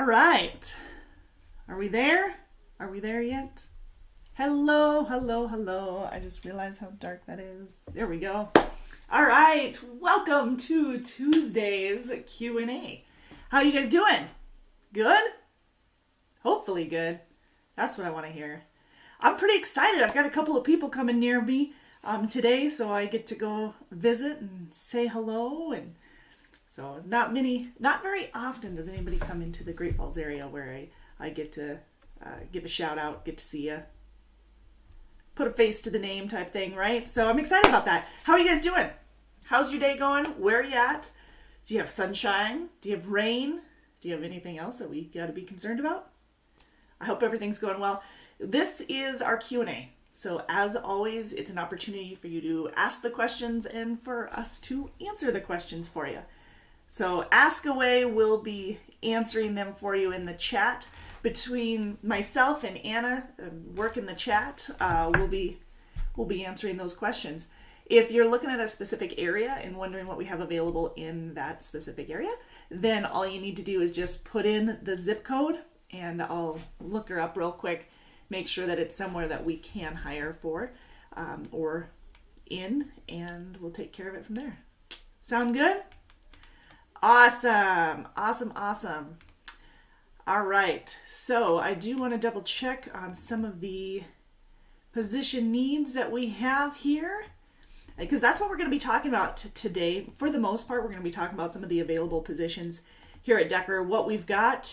right. Are we there? Are we there yet? Hello, hello, hello. I just realized how dark that is. There we go. All right. Welcome to Tuesday's Q&A. How you guys doing? Good? Hopefully good. That's what I want to hear. I'm pretty excited. I've got a couple of people coming near me today, so I get to go visit and say hello. And so not very often does anybody come into the Great Falls area where I get to give a shout out, get to see you, put a face to the name type thing, right? So I'm excited about that. How are you guys doing? How's your day going? Where are you at? Do you have sunshine? Do you have rain? Do you have anything else that we got to be concerned about? I hope everything's going well. This is our Q&A. So as always, it's an opportunity for you to ask the questions and for us to answer the questions for you. So ask away. We'll be answering them for you in the chat. Between myself and Anna, work in the chat, we'll be answering those questions. If you're looking at a specific area and wondering what we have available in that specific area, then all you need to do is just put in the zip code and I'll look her up real quick, make sure that it's somewhere that we can hire for or in, and we'll take care of it from there. Sound good? Awesome. All right. So I do want to double check on some of the position needs that we have here, because that's what we're going to be talking about today. For the most part, we're going to be talking about some of the available positions here at Decker, what we've got,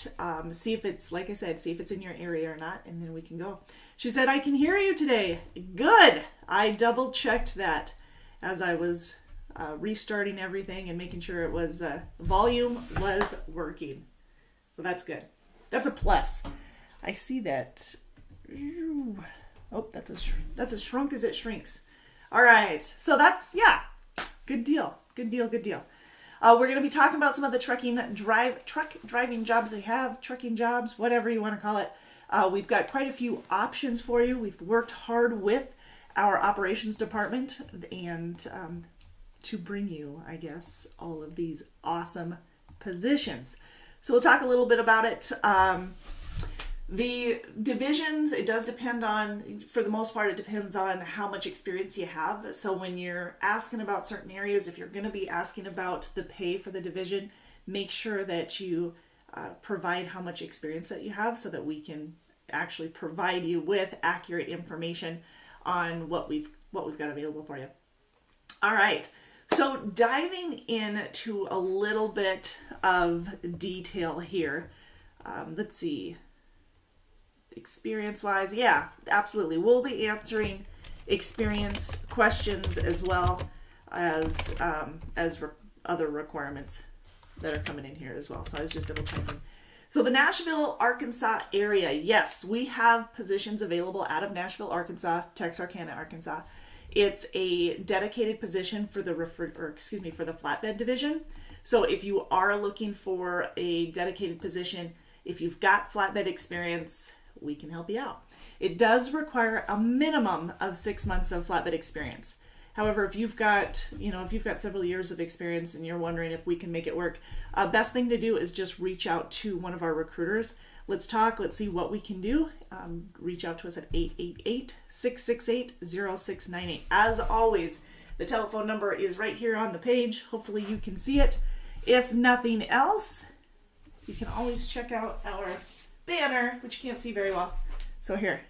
see if it's, like I said, see if it's in your area or not, and then we can go. She said, I can hear you today. Good. I double checked that as I was restarting everything and making sure it was volume was working. So that's good. That's a plus. I see that. Oh, that's as shrunk as it shrinks. All right. So that's, yeah, good deal. We're going to be talking about some of the truck driving jobs we have, trucking jobs, whatever you want to call it. We've got quite a few options for you. We've worked hard with our operations department and to bring you, I guess, all of these awesome positions. So we'll talk a little bit about it. The divisions, it does depend on, for the most part, it depends on how much experience you have. So when you're asking about certain areas, if you're going to be asking about the pay for the division, make sure that you provide how much experience that you have so that we can actually provide you with accurate information on what we've got available for you. All right. So diving into a little bit of detail here. Let's see. Experience-wise, yeah, absolutely. We'll be answering experience questions as well as other requirements that are coming in here as well. So I was just double checking. So the Nashville, Arkansas area, yes, we have positions available out of Nashville, Arkansas, Texarkana, Arkansas. It's a dedicated position for the flatbed division. So if you are looking for a dedicated position, if you've got flatbed experience, we can help you out. It does require a minimum of 6 months of flatbed experience. However, if you've got several years of experience and you're wondering if we can make it work, best thing to do is just reach out to one of our recruiters. Let's talk. Let's see what we can do. Reach out to us at 888-668-0698. As always, the telephone number is right here on the page. Hopefully you can see it. If nothing else, you can always check out our banner, which you can't see very well. So here,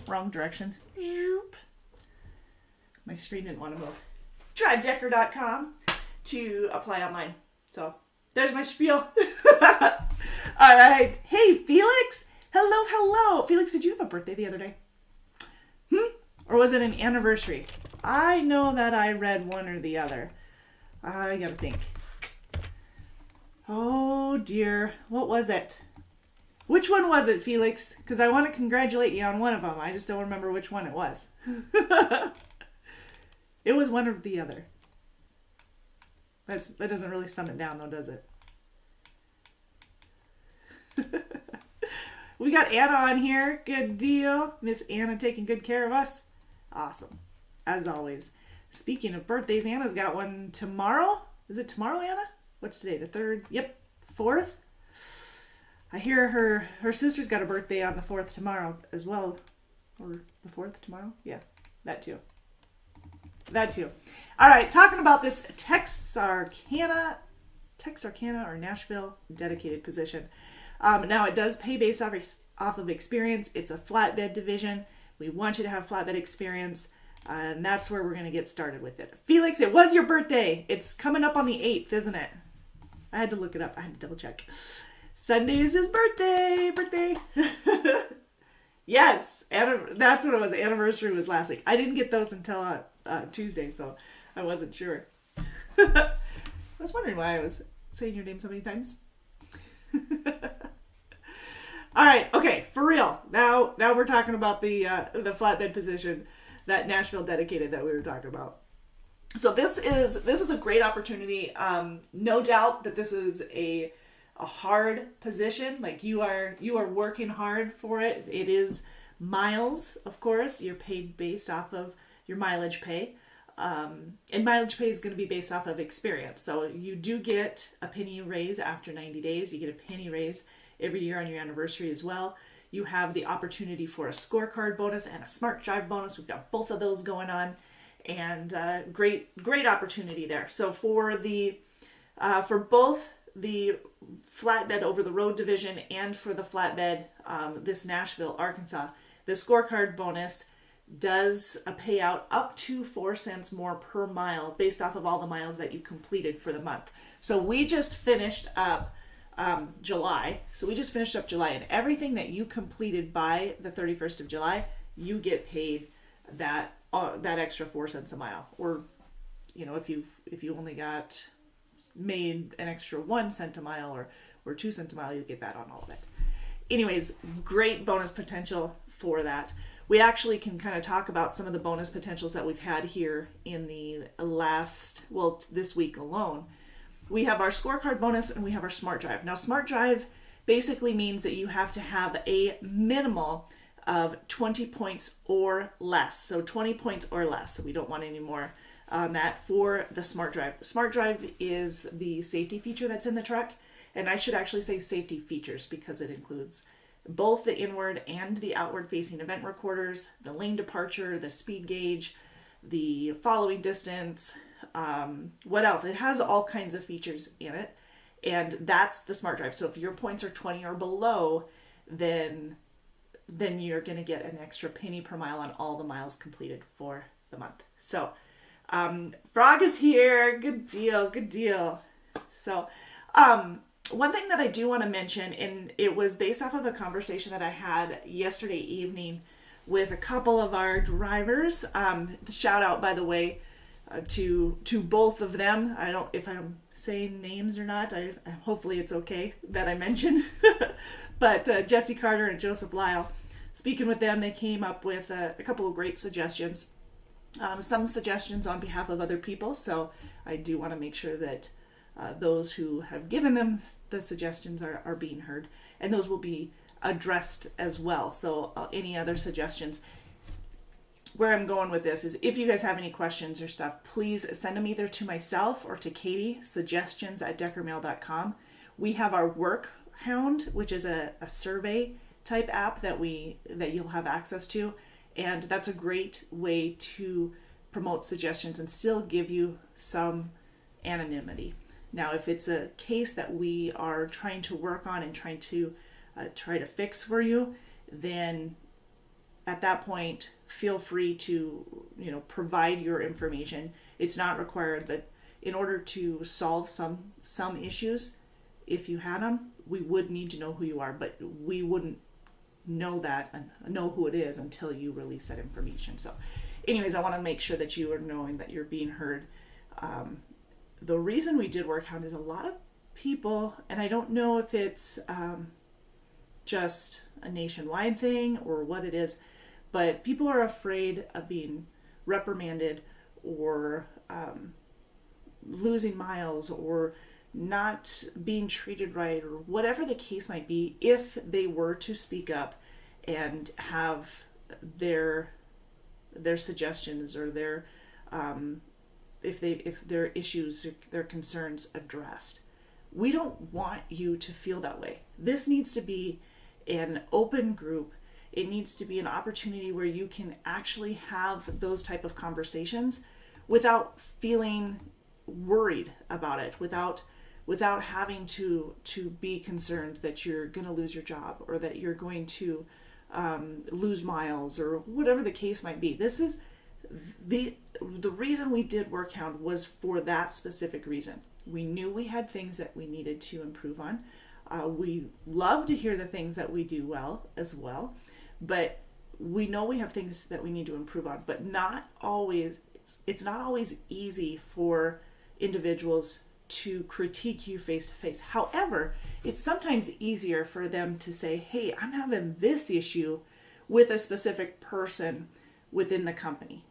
wrong direction. My screen didn't want to move. DriveDecker.com to apply online. So there's my spiel. All right. Hey, Felix. Hello. Felix, did you have a birthday the other day? Or was it an anniversary? I know that I read one or the other. I gotta think. Oh dear. What was it? Which one was it, Felix? Because I want to congratulate you on one of them. I just don't remember which one it was. It was one or the other. That doesn't really sum it down, though, does it? We got Anna on here. Good deal. Miss Anna taking good care of us. Awesome. As always. Speaking of birthdays, Anna's got one tomorrow. Is it tomorrow, Anna? What's today? The 3rd? Yep. 4th? I hear her sister's got a birthday on the 4th tomorrow as well. Or the 4th tomorrow? Yeah, that too. That too. All right, talking about this Texarkana or Nashville dedicated position. Now, it does pay based off of experience. It's a flatbed division. We want you to have flatbed experience, and that's where we're going to get started with it. Felix, it was your birthday. It's coming up on the 8th, isn't it? I had to look it up. I had to double check. Sunday is his birthday. Yes, that's what it was. Anniversary was last week. I didn't get those until Tuesday, so I wasn't sure. I was wondering why I was saying your name so many times. All right, okay, for real. Now we're talking about the flatbed position, that Nashville dedicated that we were talking about. So this is a great opportunity. No doubt that this is a hard position. Like you are working hard for it. It is miles, of course. You're paid based off of your mileage pay. And mileage pay is going to be based off of experience. So you do get a penny raise after 90 days. You get a penny raise every year on your anniversary as well. You have the opportunity for a scorecard bonus and a smart drive bonus. We've got both of those going on, and great opportunity there. So for both the flatbed over the road division and for the flatbed, this Nashville, Arkansas, the scorecard bonus does a payout up to 4 cents more per mile based off of all the miles that you completed for the month. So we just finished up July. And everything that you completed by the 31st of July, you get paid that extra 4 cents a mile. Or, if you only made an extra 1 cent a mile or 2 cents a mile, you get that on all of it. Anyways, great bonus potential for that. We actually can kind of talk about some of the bonus potentials that we've had here in this week alone. We have our scorecard bonus and we have our smart drive. Now, smart drive basically means that you have to have a minimal of 20 points or less. So 20 points or less. So we don't want any more on that for the smart drive. The smart drive is the safety feature that's in the truck. And I should actually say safety features because it includes both the inward and the outward facing event recorders, the lane departure, the speed gauge, the following distance, what else? It has all kinds of features in it, and that's the smart drive. So if your points are 20 or below, then you're going to get an extra penny per mile on all the miles completed for the month. So Frog is here. Good deal. So one thing that I do want to mention, and it was based off of a conversation that I had yesterday evening with a couple of our drivers. Shout out, by the way, to both of them. I don't, if I'm saying names or not, hopefully it's okay that I mention. But Jesse Carter and Joseph Lyle, speaking with them, they came up with a couple of great suggestions. Some suggestions on behalf of other people, so I do want to make sure that those who have given them the suggestions are being heard, and those will be addressed as well. So any other suggestions. Where I'm going with this is if you guys have any questions or stuff, please send them either to myself or to Katie, suggestions@deckermail.com. We have our Work Hound, which is a survey type app that you'll have access to, and that's a great way to promote suggestions and still give you some anonymity. Now, if it's a case that we are trying to work on and trying to fix for you, then at that point, feel free to, provide your information. It's not required, but in order to solve some issues, if you had them, we would need to know who you are, but we wouldn't know who it is until you release that information. So anyways, I want to make sure that you are knowing that you're being heard. The reason we did Work Hound is a lot of people, and I don't know if it's just a nationwide thing or what it is, but people are afraid of being reprimanded or losing miles or not being treated right or whatever the case might be if they were to speak up and have their suggestions or if their issues, their concerns addressed. We don't want you to feel that way. This needs to be an open group. It needs to be an opportunity where you can actually have those type of conversations without feeling worried about it, without having to be concerned that you're going to lose your job or that you're going to lose miles or whatever the case might be. This is the reason we did Workhound was for that specific reason. We knew we had things that we needed to improve on. We love to hear the things that we do well as well, but we know we have things that we need to improve on, but not always, it's not always easy for individuals to critique you face to face. However, it's sometimes easier for them to say, hey, I'm having this issue with a specific person within the company.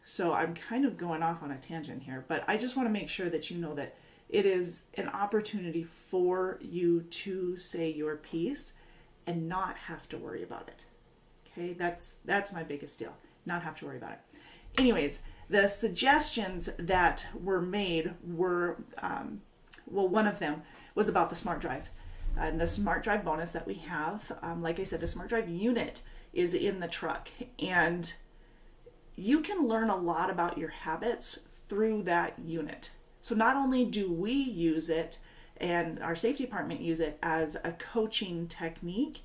So I'm kind of going off on a tangent here, but I just want to make sure that you know that it is an opportunity for you to say your piece and not have to worry about it. Okay, that's my biggest deal. Not have to worry about it. Anyways, the suggestions that were made were, one of them was about the Smart Drive. And the Smart Drive bonus that we have, like I said, the Smart Drive unit is in the truck. And you can learn a lot about your habits through that unit. So not only do we use it and our safety department use it as a coaching technique,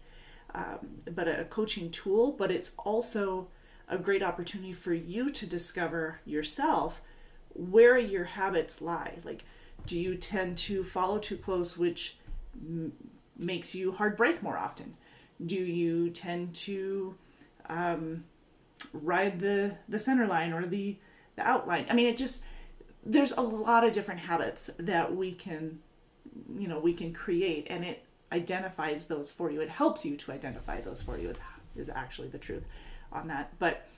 but a coaching tool, but it's also a great opportunity for you to discover yourself where your habits lie. Like, do you tend to follow too close, which makes you hard brake more often? Do you tend to ride the center line or the outline? I mean, there's a lot of different habits that we can create, and it identifies those for you. It helps you to identify those for you is actually the truth on that. But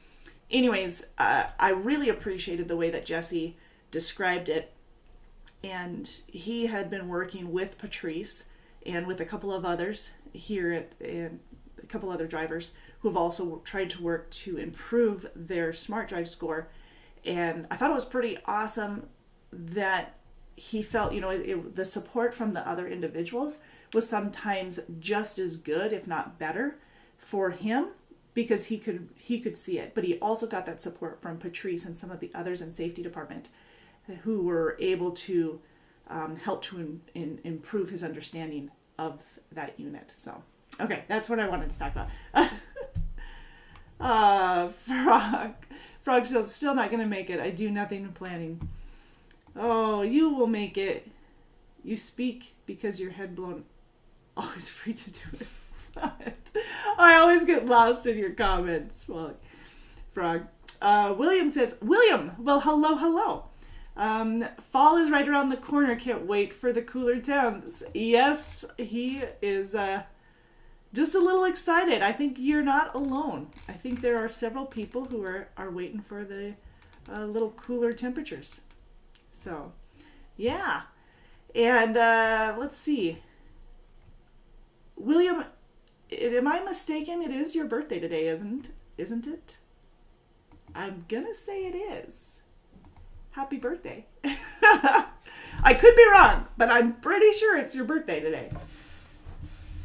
anyways, I really appreciated the way that Jesse described it. And he had been working with Patrice and with a couple of others here and a couple other drivers who have also tried to work to improve their Smart Drive score. And I thought it was pretty awesome that he felt, the support from the other individuals was sometimes just as good, if not better, for him, because he could see it. But he also got that support from Patrice and some of the others in safety department who were able to help to improve his understanding of that unit. So, okay, that's what I wanted to talk about. Frog still not going to make it. I do nothing in planning. Oh, you will make it. You speak because your head blown. Always free to do it. I always get lost in your comments. Well, Frog. William says, well, hello. Fall is right around the corner. Can't wait for the cooler temps. Yes, he is just a little excited. I think you're not alone. I think there are several people who are waiting for the little cooler temperatures. So, yeah. And let's see. William, am I mistaken? It is your birthday today, isn't it? I'm gonna say it is. Happy birthday. I could be wrong, but I'm pretty sure it's your birthday today.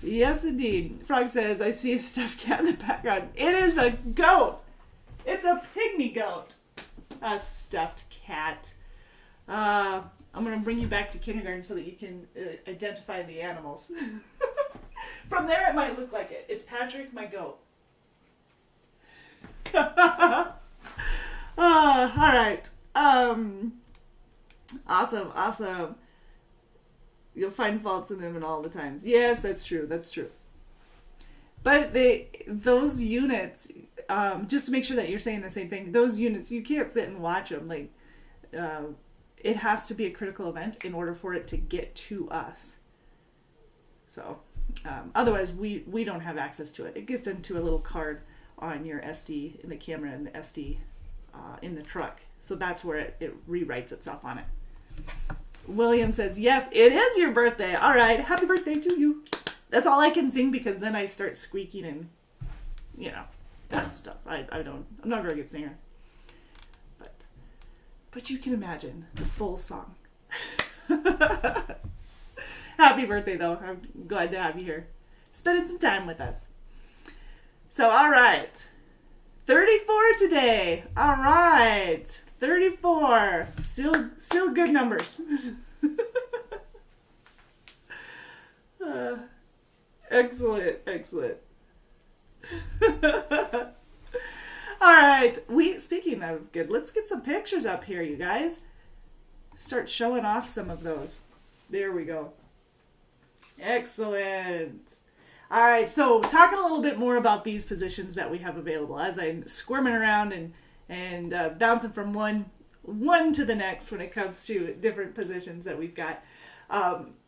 Yes, indeed. Frog says, I see a stuffed cat in the background. It is a goat. It's a pygmy goat. A stuffed cat. I'm going to bring you back to kindergarten so that you can identify the animals. From there, it might look like it. It's Patrick, my goat. All right. Awesome. You'll find faults in them in all the times. Yes, that's true. But those units, just to make sure that you're saying the same thing, those units, you can't sit and watch them. Like, it has to be a critical event in order for it to get to us. So, otherwise, we don't have access to it. It gets into a little card on your SD in the camera and the SD in the truck. So that's where it rewrites itself on it. William says, yes, it is your birthday. All right, happy birthday to you. That's all I can sing because then I start squeaking and, that stuff. I'm not a very good singer. But you can imagine the full song. Happy birthday, though. I'm glad to have you here. Spending some time with us. So, all right. 34 today. All right. 34. Still good numbers. Excellent. All right. Speaking of good, let's get some pictures up here, you guys. Start showing off some of those. There we go. Excellent. All right, so talking a little bit more about these positions that we have available as I'm squirming around and bouncing from one to the next when it comes to different positions that we've got.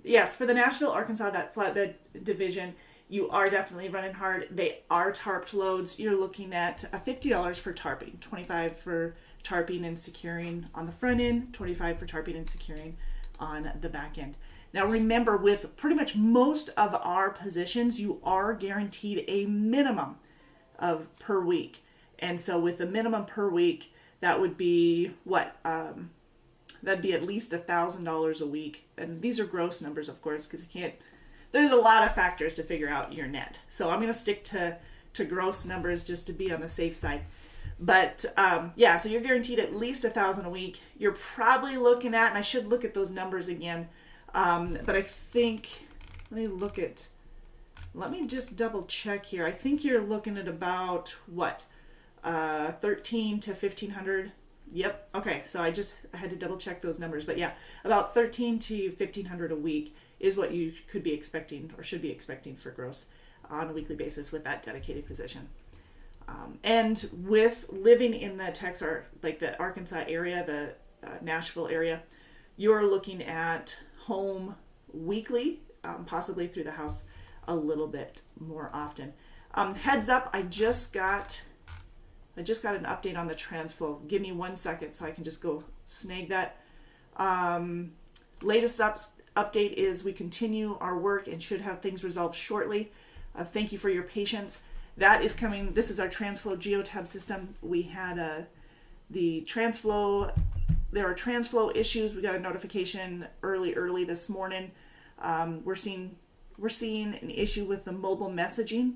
Yes, for the Nashville, Arkansas, that flatbed division, you are definitely running hard. They are tarped loads. You're looking at $50 for tarping, $25 for tarping and securing on the front end, $25 for tarping and securing on the back end. Now remember, with pretty much most of our positions, you are guaranteed a minimum of per week. And so with the minimum per week, that would be what? That'd be at least $1,000 a week. And these are gross numbers, of course, because there's a lot of factors to figure out your net. So I'm going to stick to gross numbers just to be on the safe side. But yeah, so you're guaranteed at least $1,000 a week. You're probably looking at, and I should look at those numbers again, but I think, let me just double check here. I think you're looking at about, what, 13 to 1,500. Yep. Okay. So I had to double check those numbers, but yeah, about 13 to 1,500 a week is what you could be expecting or should be expecting for gross on a weekly basis with that dedicated position. And with living in the the Arkansas area, the Nashville area, you're looking at home weekly, possibly through the house a little bit more often. Heads up, I just got an update on the TransFlow. Give me 1 second so I can just go snag that. Latest update is we continue our work and should have things resolved shortly. Thank you for your patience. That is coming. This is our TransFlow geotab system. We had the TransFlow. There are TransFlow issues. We got a notification early this morning. We're seeing an issue with the mobile messaging,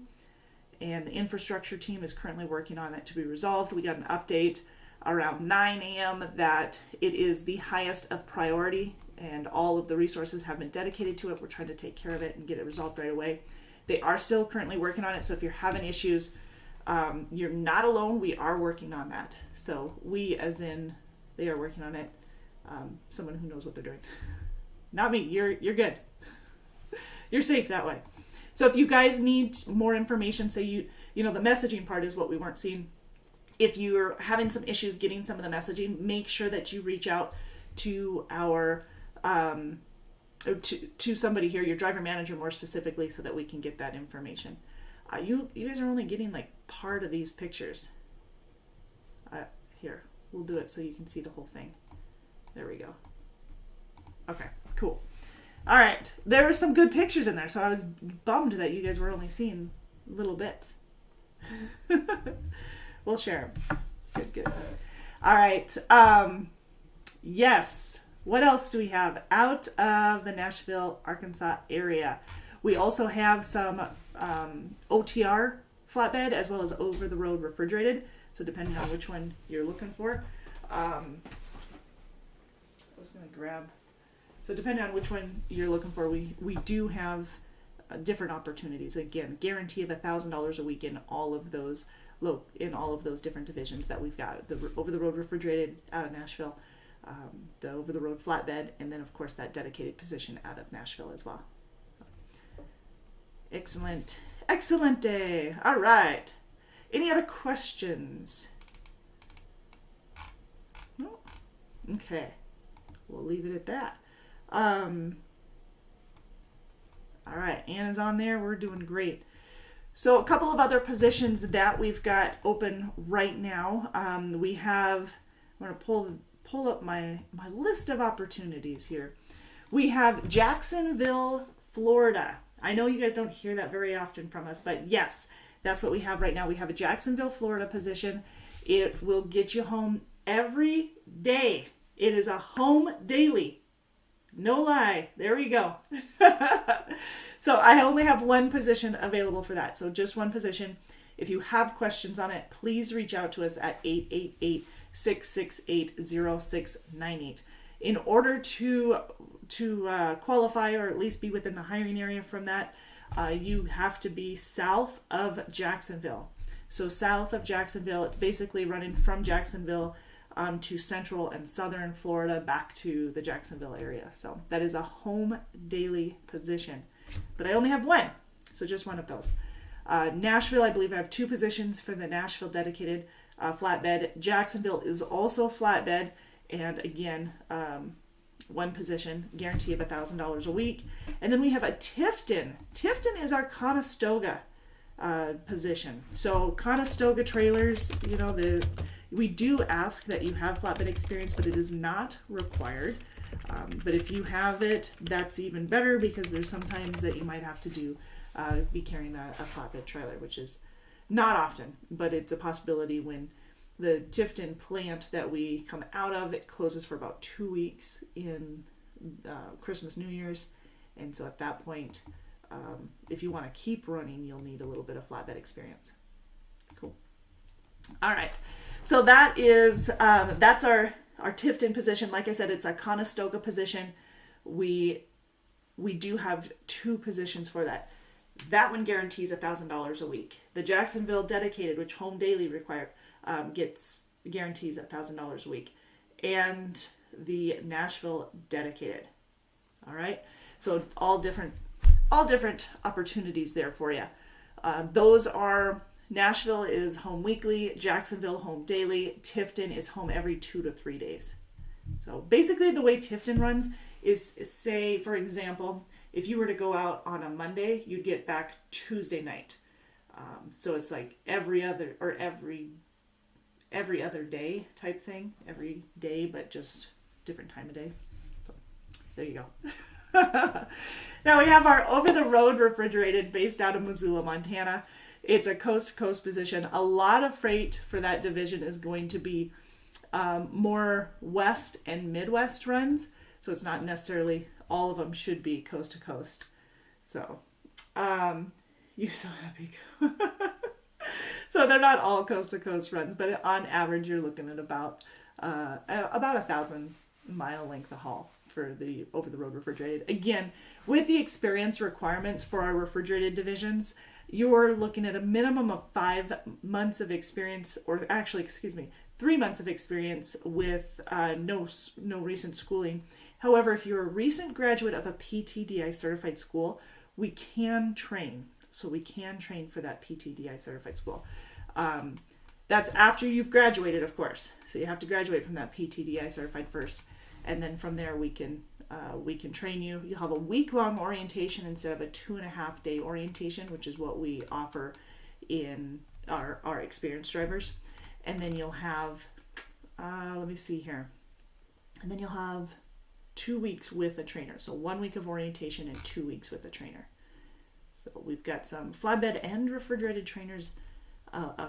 and the infrastructure team is currently working on that to be resolved. We got an update around 9 a.m. that it is the highest of priority, and all of the resources have been dedicated to it. We're trying to take care of it and get it resolved right away. They are still currently working on it, so if you're having issues, you're not alone. We are working on that. So we, as in, they are working on it. Someone who knows what they're doing. Not me. You're good. You're safe that way. So if you guys need more information, say you know the messaging part is what we weren't seeing. If you're having some issues getting some of the messaging, make sure that you reach out to our to somebody here, your driver manager more specifically, so that we can get that information. You guys are only getting like part of these pictures. Here, we'll do it so you can see the whole thing. There we go. Okay, cool. All right, there were some good pictures in there, so I was bummed that you guys were only seeing little bits. We'll share them. Good. All right. Yes. What else do we have out of the Nashville, Arkansas area? We also have some OTR flatbed as well as over-the-road refrigerated. So depending on which one you're looking for. So depending on which one you're looking for, we do have different opportunities. Again, guarantee of $1,000 a week in all of those different divisions that we've got. The over-the-road refrigerated out of Nashville, the over-the-road flatbed, and then of course that dedicated position out of Nashville as well. So, excellent day. All right. Any other questions? No? Okay. We'll leave it at that. All right. Anna's on there. We're doing great. So a couple of other positions that we've got open right now. I'm going to pull up my list of opportunities here. We have Jacksonville, Florida. I know you guys don't hear that very often from us, but yes, that's what we have right now. We have a Jacksonville, Florida position. It will get you home every day. It is a home daily. No lie. There we go. So I only have one position available for that. So just one position. If you have questions on it, please reach out to us at 888-668-0698. In order to qualify or at least be within the hiring area from that, you have to be south of Jacksonville. So south of Jacksonville, it's basically running from Jacksonville to central and southern Florida back to the Jacksonville area. So that is a home daily position. But I only have one, so just one of those. Nashville, I believe I have two positions for the Nashville dedicated flatbed. Jacksonville is also flatbed, and again, one position, guarantee of $1,000 a week. And then we have a Tifton. Tifton is our Conestoga position. So Conestoga trailers, we do ask that you have flatbed experience, but it is not required. But if you have it, that's even better, because there's sometimes that you might have to be carrying a flatbed trailer, which is not often, but it's a possibility when the Tifton plant that we come out of, it closes for about 2 weeks in Christmas, New Year's. And so at that point, if you want to keep running, you'll need a little bit of flatbed experience. Cool. All right. So that is, that's our Tifton position. Like I said, it's a Conestoga position. We do have two positions for that. That one guarantees $1,000 a week. The Jacksonville dedicated, which home daily required, guarantees $1,000 a week, and the Nashville dedicated. All right, so all different opportunities there for you. Those are, Nashville is home weekly, Jacksonville home daily, Tifton is home every 2 to 3 days. So basically, the way Tifton runs is, say, for example, if you were to go out on a Monday, you'd get back Tuesday night. So it's like every other day type thing, every day, but just different time of day. So there you go. Now we have our over-the-road refrigerated based out of Missoula, Montana. It's a coast-to-coast position. A lot of freight for that division is going to be more west and Midwest runs. So it's not necessarily, all of them should be coast to coast. So, you're so happy. So they're not all coast to coast runs, but on average, you're looking at about 1,000 mile length of haul for the over the road refrigerated. Again, with the experience requirements for our refrigerated divisions, you're looking at a minimum of 5 months of experience, or actually, 3 months of experience with no recent schooling. However, if you're a recent graduate of a PTDI certified school, we can train. So we can train for that PTDI certified school. That's after you've graduated, of course. So you have to graduate from that PTDI certified first. And then from there, we can train you. You'll have a week-long orientation instead of a 2.5-day orientation, which is what we offer in our experienced drivers. And then you'll have, let me see here. And then you'll have 2 weeks with a trainer. So 1 week of orientation and 2 weeks with a trainer. So we've got some flatbed and refrigerated trainers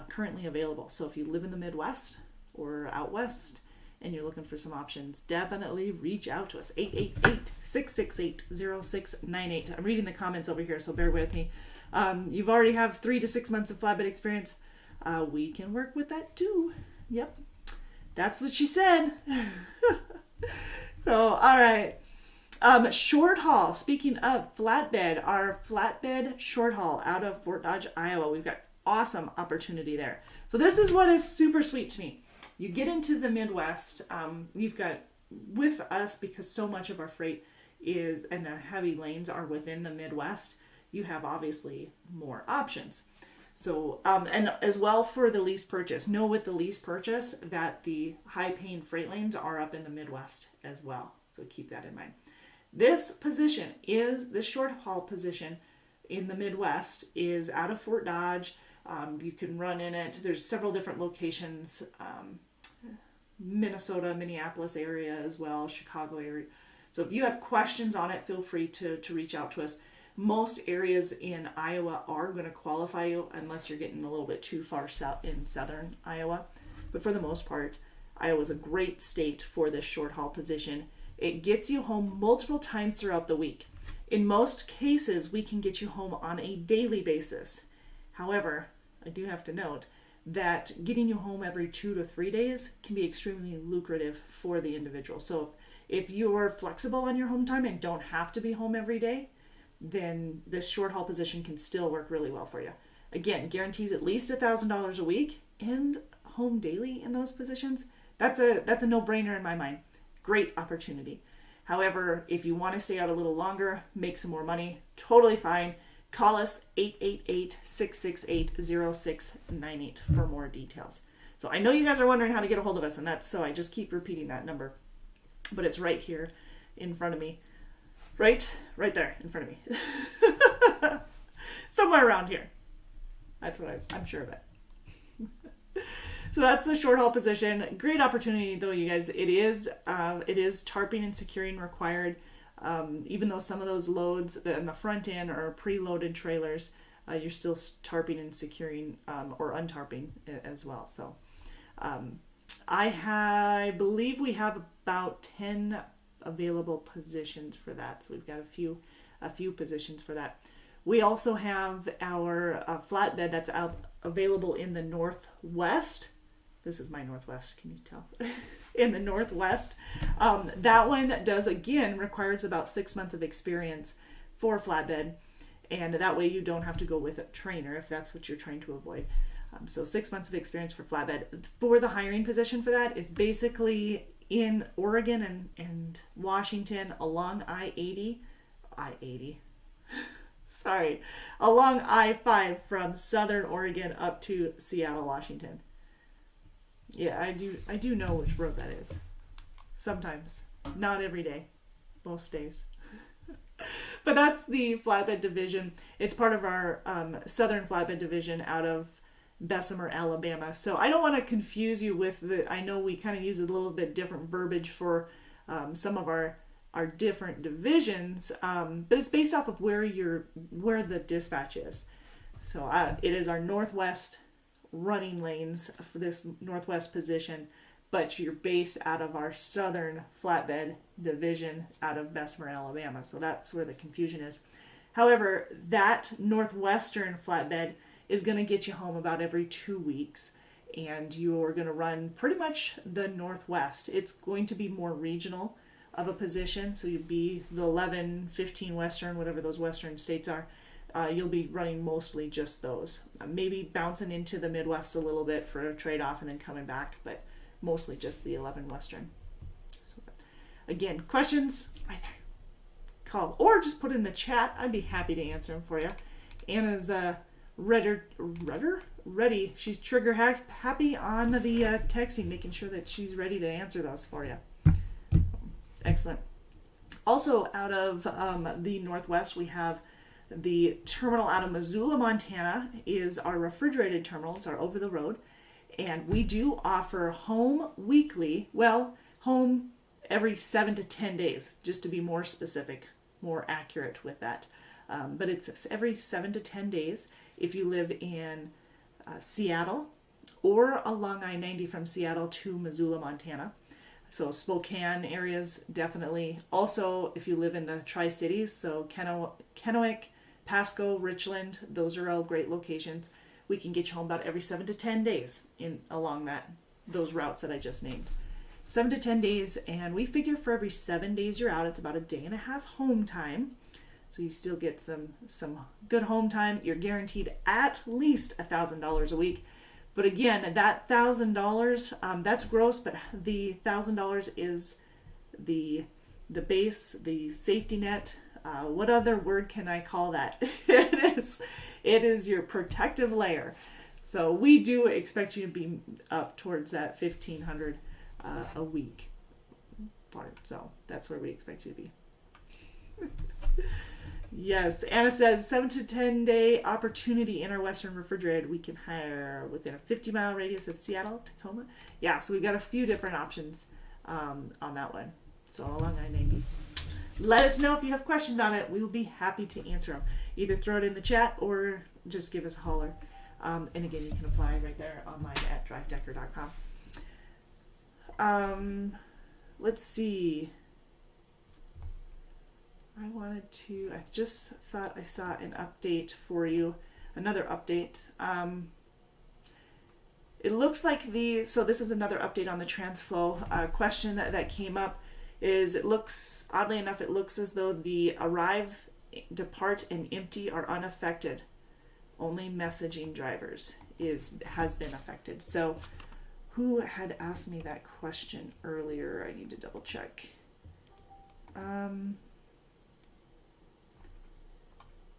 currently available. So if you live in the Midwest or out west and you're looking for some options, definitely reach out to us. 888-668-0698. I'm reading the comments over here, so bear with me. You've already have 3 to 6 months of flatbed experience. We can work with that too. Yep. That's what she said. So, all right. Short haul. Speaking of flatbed, our flatbed short haul out of Fort Dodge, Iowa. We've got awesome opportunity there. So this is what is super sweet to me. You get into the Midwest. You've got, with us, because so much of our freight is, and the heavy lanes are within the Midwest, you have obviously more options. So, and as well for the lease purchase. Know with the lease purchase that the high-paying freight lanes are up in the Midwest as well. So keep that in mind. This position is, the short haul position in the Midwest is out of Fort Dodge. You can run in it. There's several different locations. Minnesota, Minneapolis area as well, Chicago area. So if you have questions on it, feel free to reach out to us. Most areas in Iowa are going to qualify you unless you're getting a little bit too far south in southern Iowa. But for the most part, Iowa is a great state for this short haul position. It gets you home multiple times throughout the week. In most cases, we can get you home on a daily basis. However, I do have to note that getting you home every 2 to 3 days can be extremely lucrative for the individual. So if you're flexible on your home time and don't have to be home every day, then this short haul position can still work really well for you. Again, guarantees at least $1,000 a week and home daily in those positions. That's a no-brainer in my mind. Great opportunity. However, if you want to stay out a little longer, make some more money, totally fine. Call us 888-668-0698 for more details. So I know you guys are wondering how to get a hold of us, and that's so I just keep repeating that number. But it's right here in front of me. Right there in front of me. Somewhere around here. That's what I'm sure of it. So that's the short haul position. Great opportunity though, you guys. It is tarping and securing required. Even though some of those loads in the front end are preloaded trailers, you're still tarping and securing or untarping as well. So I believe we have about 10 available positions for that. So we've got a few positions for that. We also have our flatbed that's available in the Northwest. This is my Northwest, can you tell? In the Northwest. That one requires about 6 months of experience for flatbed. And that way you don't have to go with a trainer if that's what you're trying to avoid. So 6 months of experience for flatbed. For the hiring position for that is basically in Oregon and Washington along I-80. Sorry. Along I-5 from Southern Oregon up to Seattle, Washington. Yeah, I do know which road that is. Sometimes. Not every day. Most days. But that's the flatbed division. It's part of our Southern flatbed division out of Bessemer, Alabama. So I don't want to confuse you with I know we kind of use a little bit different verbiage for some of our different divisions, but it's based off of where the dispatch is. So it is our Northwest running lanes for this Northwest position, but you're based out of our Southern flatbed division out of Bessemer, Alabama. So that's where the confusion is. However, that Northwestern flatbed is going to get you home about every 2 weeks, and you're going to run pretty much the Northwest. It's going to be more regional of a position, so you'll be the 11, 15 Western, whatever those Western states are. You'll be running mostly just those. Maybe bouncing into the Midwest a little bit for a trade-off and then coming back, but mostly just the 11 Western. So, again, questions? Right there. Call. Or just put in the chat. I'd be happy to answer them for you. Anna's ready. She's trigger happy on the texting, making sure that she's ready to answer those for you. Excellent. Also, out of the Northwest, we have the terminal out of Missoula, Montana is our refrigerated terminal. It's our over the road. And we do offer home weekly, home every 7 to 10 days, just to be more specific, more accurate with that. But it's every 7 to 10 days if you live in Seattle or along I-90 from Seattle to Missoula, Montana. So Spokane areas, definitely. Also, if you live in the Tri-Cities, so Kennewick, Pasco, Richland, those are all great locations. We can get you home about every 7 to 10 days along those routes that I just named. 7 to 10 days, and we figure for every 7 days you're out, it's about a day and a half home time. So you still get some good home time. You're guaranteed at least $1,000 a week. But again, that $1,000, that's gross, but the $1,000 is the base, the safety net. What other word can I call that? It is your protective layer. So we do expect you to be up towards that $1,500 a week part. So that's where we expect you to be. Yes, Anna says 7 to 10 day opportunity in our Western refrigerated. We can hire within a 50-mile radius of Seattle, Tacoma. Yeah, so we've got a few different options on that one. So along I-90. Let us know if you have questions on it. We will be happy to answer them. Either throw it in the chat or just give us a holler. And again, you can apply right there online at drivedecker.com. Let's see. I just thought I saw an update for you, another update. It looks like so this is another update on the TransFlow question that came up. Oddly enough, it looks as though the arrive, depart, and empty are unaffected. Only messaging drivers has been affected. So who had asked me that question earlier? I need to double check.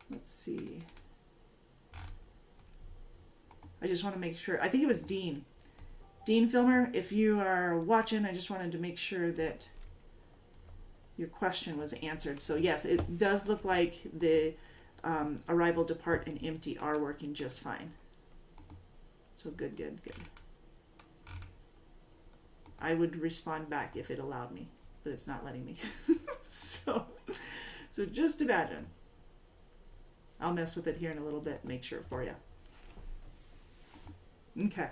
Let's see. I just want to make sure. I think it was Dean. Dean Filmer, if you are watching, I just wanted to make sure that your question was answered. So yes, it does look like the arrival, depart, and empty are working just fine. So good. I would respond back if it allowed me, but it's not letting me. So just imagine. I'll mess with it here in a little bit and make sure for you. Okay.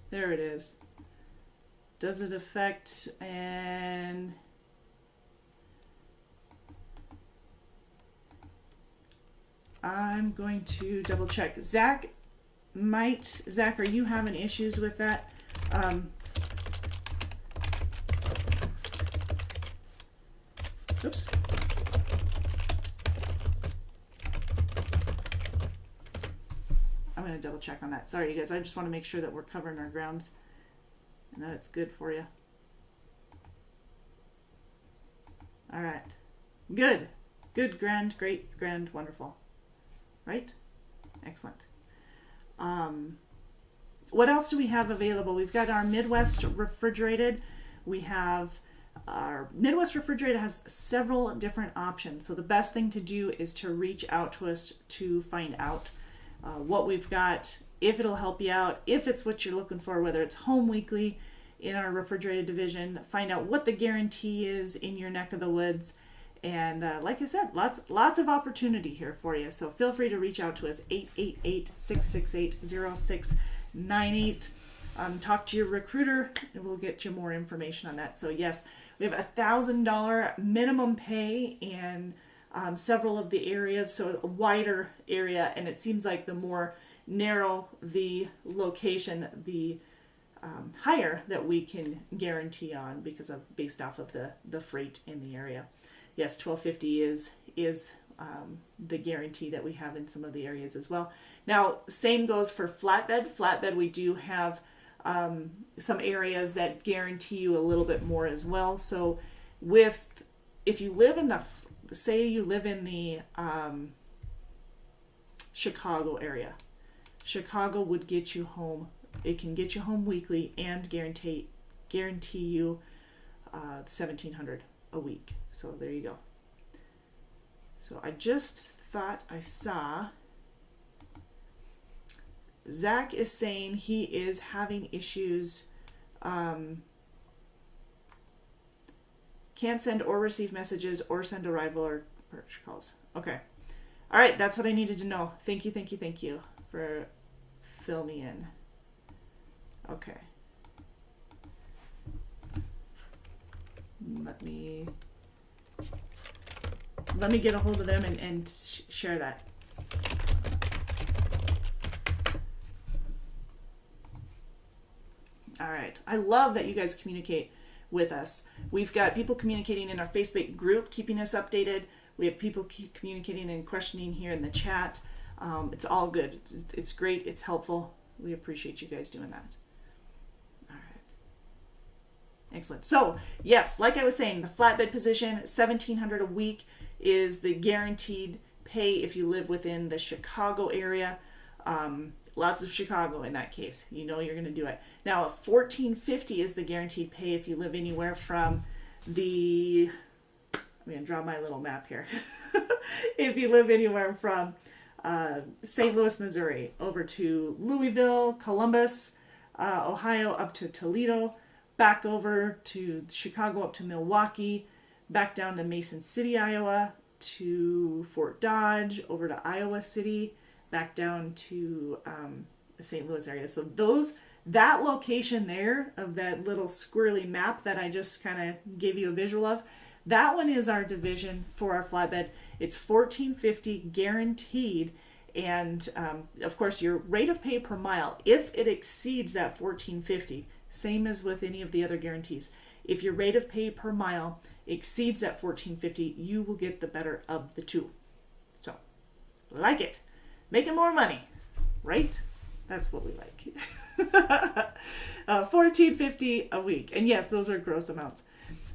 There it is. Does it affect and I'm going to double check. Zach, are you having issues with that? Oops. I'm going to double check on that. Sorry, you guys. I just want to make sure that we're covering our grounds and that it's good for you. All right. Good. Good, grand, great, grand, wonderful. Right? Excellent. What else do we have available? We've got our Midwest Refrigerated. We have our Midwest Refrigerated has several different options. So the best thing to do is to reach out to us to find out what we've got, if it'll help you out, if it's what you're looking for, whether it's home weekly in our refrigerated division, find out what the guarantee is in your neck of the woods. And like I said, lots of opportunity here for you. So feel free to reach out to us, 888-668-0698. Talk to your recruiter and we'll get you more information on that. So yes, we have $1,000 minimum pay in several of the areas, so a wider area, and it seems like the more narrow the location, the higher that we can guarantee on based off of the freight in the area. Yes, $1,250 is the guarantee that we have in some of the areas as well. Now, same goes for flatbed. Flatbed, we do have some areas that guarantee you a little bit more as well. So if you live in the Chicago area, Chicago would get you home. It can get you home weekly and guarantee you $1,700 a week. So there you go. So I just thought I saw Zach is saying he is having issues. Can't send or receive messages or send arrival or purchase calls. Okay. All right. That's what I needed to know. Thank you for fill me in. Okay. Let me get a hold of them and share that. All right. I love that you guys communicate with us. We've got people communicating in our Facebook group, keeping us updated. We have people keep communicating and questioning here in the chat. It's all good. It's great. It's helpful. We appreciate you guys doing that. All right. Excellent. So yes, like I was saying, the flatbed position, $1,700 a week is the guaranteed pay if you live within the Chicago area. Lots of Chicago in that case. You know you're going to do it. Now, $1,450 is the guaranteed pay if you live anywhere from I'm going to draw my little map here. If you live anywhere from St. Louis, Missouri, over to Louisville, Columbus, Ohio, up to Toledo, back over to Chicago, up to Milwaukee, back down to Mason City, Iowa, to Fort Dodge, over to Iowa City, back down to the St. Louis area. So that location there of that little squirrely map that I just kind of gave you a visual of, That one is our division for our flatbed. It's $14.50 guaranteed. And of course, your rate of pay per mile, if it exceeds that $14.50, same as with any of the other guarantees, if your rate of pay per mile exceeds that $14.50, you will get the better of the two. So, like it. Making more money, right? That's what we like. $14.50 a week. And yes, those are gross amounts.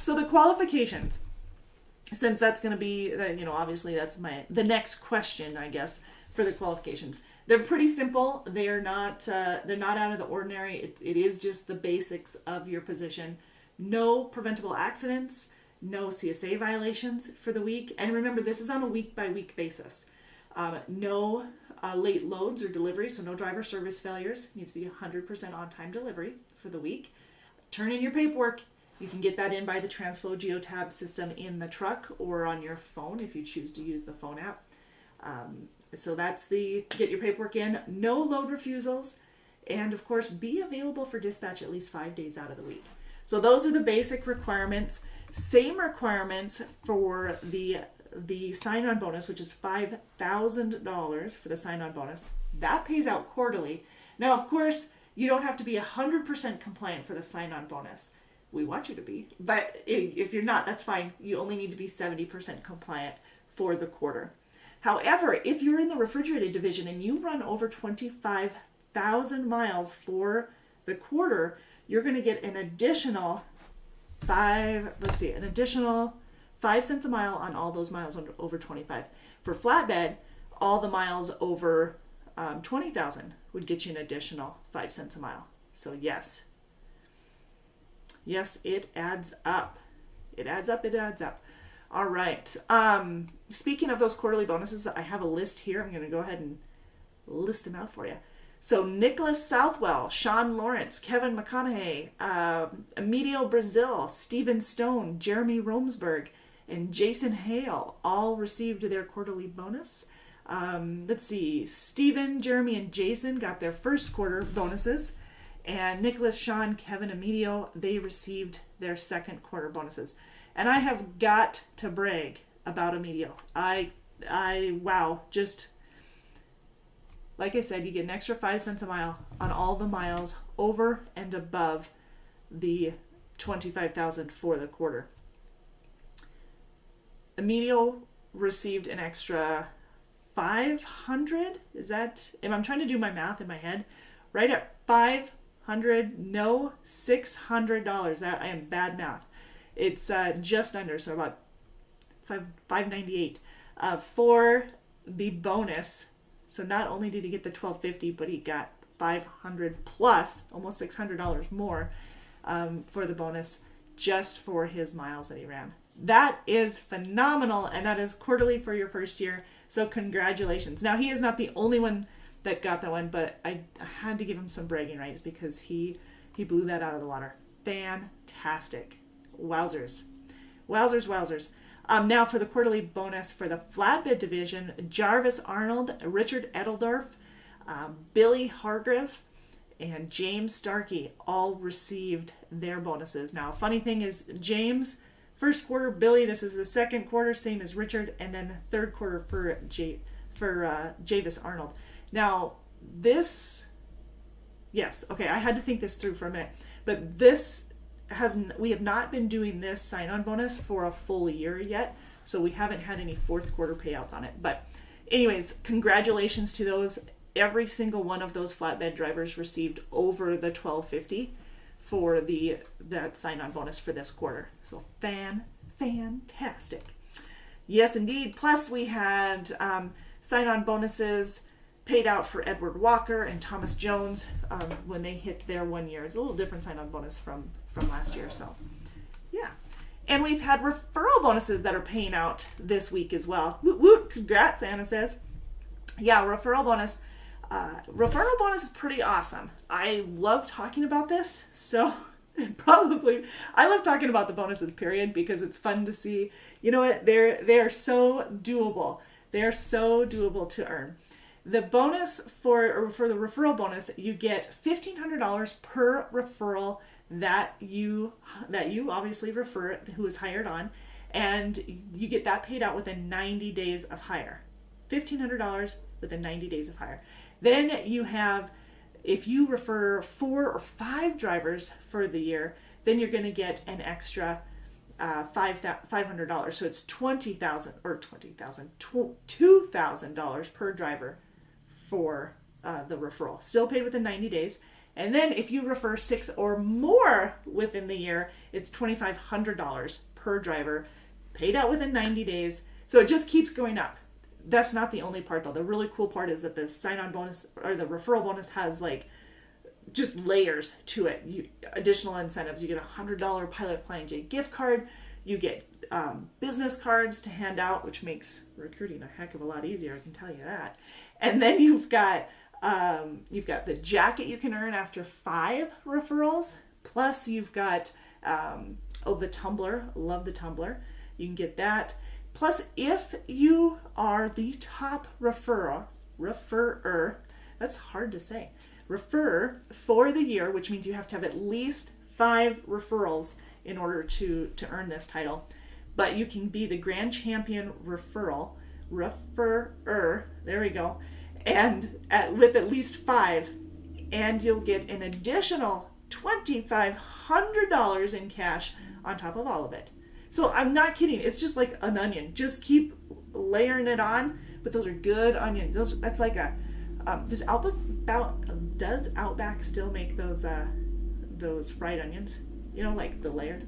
So the qualifications, since that's going to be, obviously that's the next question, I guess, for the qualifications. They're pretty simple. They're not out of the ordinary. It is just the basics of your position. No preventable accidents, no CSA violations for the week. And remember, this is on a week-by-week basis. No late loads or deliveries, so no driver service failures. It needs to be 100% on-time delivery for the week. Turn in your paperwork. You can get that in by the TransFlow Geotab system in the truck or on your phone if you choose to use the phone app. So that's get your paperwork in. No load refusals. And of course, be available for dispatch at least 5 days out of the week. So those are the basic requirements. Same requirements for the sign-on bonus, which is $5,000 for the sign-on bonus. That pays out quarterly. Now, of course, you don't have to be 100% compliant for the sign-on bonus. We want you to be. But if you're not, that's fine. You only need to be 70% compliant for the quarter. However, if you're in the refrigerated division and you run over 25,000 miles for the quarter, you're going to get an additional 5 cents a mile on all those miles over 25. For flatbed, all the miles over 20,000 would get you an additional 5 cents a mile. So yes, it adds up. It adds up. All right. Speaking of those quarterly bonuses, I have a list here. I'm going to go ahead and list them out for you. So Nicholas Southwell, Sean Lawrence, Kevin McConaughey, Emilio Brazil, Stephen Stone, Jeremy Romsberg, and Jason Hale all received their quarterly bonus. Let's see. Stephen, Jeremy, and Jason got their first quarter bonuses. And Nicholas, Sean, Kevin, Emilio, they received their second quarter bonuses. And I have got to brag about Emilio. Wow, just like I said, you get an extra 5 cents a mile on all the miles over and above the 25,000 for the quarter. Emilio received an extra 500. I'm trying to do my math in my head. Right at $500, no, $600. That I am bad math. It's just under, so about $598 for the bonus. So not only did he get the $1,250, but he got $500 plus, almost $600 more for the bonus just for his miles that he ran. That is phenomenal, and that is quarterly for your first year. So congratulations. Now, he is not the only one that got that one, but I had to give him some bragging rights because he blew that out of the water. Fantastic. Wowzers. Now for the quarterly bonus for the flatbed division, Jarvis Arnold, Richard Edeldorf, Billy Hargrave, and James Starkey all received their bonuses. Now, funny thing is, James, first quarter, Billy, this is the second quarter, same as Richard, and then third quarter for Javis Arnold. Now, I had to think this through for a minute, but we have not been doing this sign-on bonus for a full year yet, so we haven't had any fourth quarter payouts on it. But anyways, congratulations to those. Every single one of those flatbed drivers received over the $1,250 for that sign-on bonus for this quarter. So fantastic. Yes, indeed. Plus, we had sign-on bonuses paid out for Edward Walker and Thomas Jones when they hit their 1 year. It's a little different sign-on bonus from last year. So, yeah. And we've had referral bonuses that are paying out this week as well. Woot woot! Congrats, Anna says. Yeah, referral bonus. Referral bonus is pretty awesome. I love talking about this. So I love talking about the bonuses, period, because it's fun to see. You know what? They are so doable. They are so doable to earn. The bonus for the referral bonus, you get $1,500 per referral that you obviously refer, who is hired on, and you get that paid out within 90 days of hire. $1,500 within 90 days of hire. Then you have, if you refer 4 or 5 drivers for the year, then you're going to get an extra $500. So it's $2,000 per driver for the referral. Still paid within 90 days. And then if you refer 6 or more within the year, it's $2,500 per driver, paid out within 90 days. So it just keeps going up. That's not the only part though. The really cool part is that the sign-on bonus or the referral bonus has like just layers to it. Additional incentives. You get a $100 Pilot Flying J gift card. You get business cards to hand out, which makes recruiting a heck of a lot easier. I can tell you that. And then you've got the jacket you can earn after 5 referrals. Plus you've got the tumbler. Love the tumbler. You can get that. Plus, if you are the top referrer, that's hard to say, refer for the year, which means you have to have at least 5 referrals in order to earn this title. But you can be the grand champion referrer, there we go, and with at least 5, and you'll get an additional $2,500 in cash on top of all of it. So I'm not kidding. It's just like an onion. Just keep layering it on. But those are good onions. That's like a. Does Outback still make those fried onions? You know, like the layered.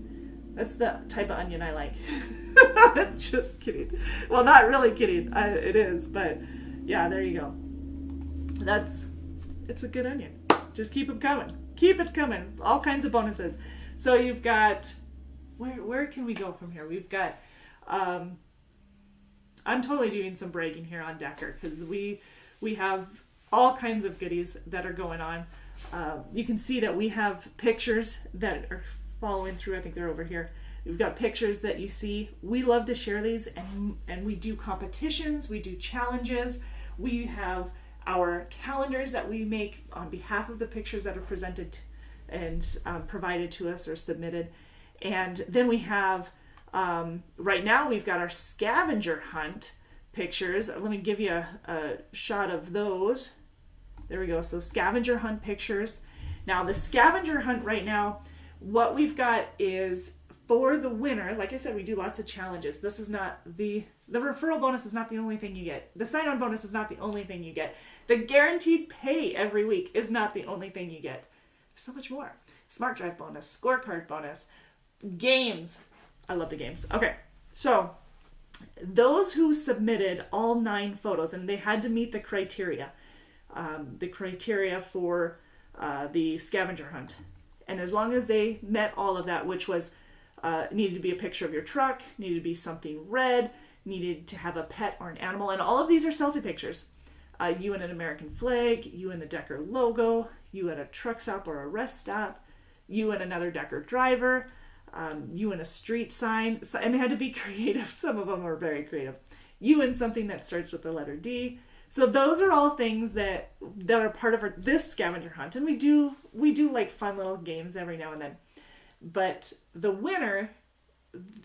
That's the type of onion I like. Just kidding. Well, not really kidding. It is, but yeah, there you go. It's a good onion. Just keep them coming. Keep it coming. All kinds of bonuses. So you've got. Where can we go from here? We've got, I'm totally doing some bragging here on Decker because we have all kinds of goodies that are going on. You can see that we have pictures that are following through. I think they're over here. We've got pictures that you see. We love to share these, and we do competitions. We do challenges. We have our calendars that we make on behalf of the pictures that are presented and provided to us or submitted. And then we have, right now we've got our scavenger hunt pictures. Let me give you a shot of those. There we go. So scavenger hunt pictures. Now the scavenger hunt right now, what we've got is for the winner, like I said, we do lots of challenges. This is not the referral bonus is not the only thing you get. The sign-on bonus is not the only thing you get. The guaranteed pay every week is not the only thing you get. There's so much more. Smart Drive bonus, scorecard bonus, games. I love the games. Okay, so those who submitted all 9 photos, and they had to meet the criteria for the scavenger hunt. And as long as they met all of that, which was needed to be a picture of your truck, needed to be something red, needed to have a pet or an animal, and all of these are selfie pictures. You and an American flag, you and the Decker logo, you at a truck stop or a rest stop, you and another Decker driver, you and a street sign, and they had to be creative. Some of them are very creative. You and something that starts with the letter D. So those are all things that are part of this scavenger hunt, and we do like fun little games every now and then. But the winner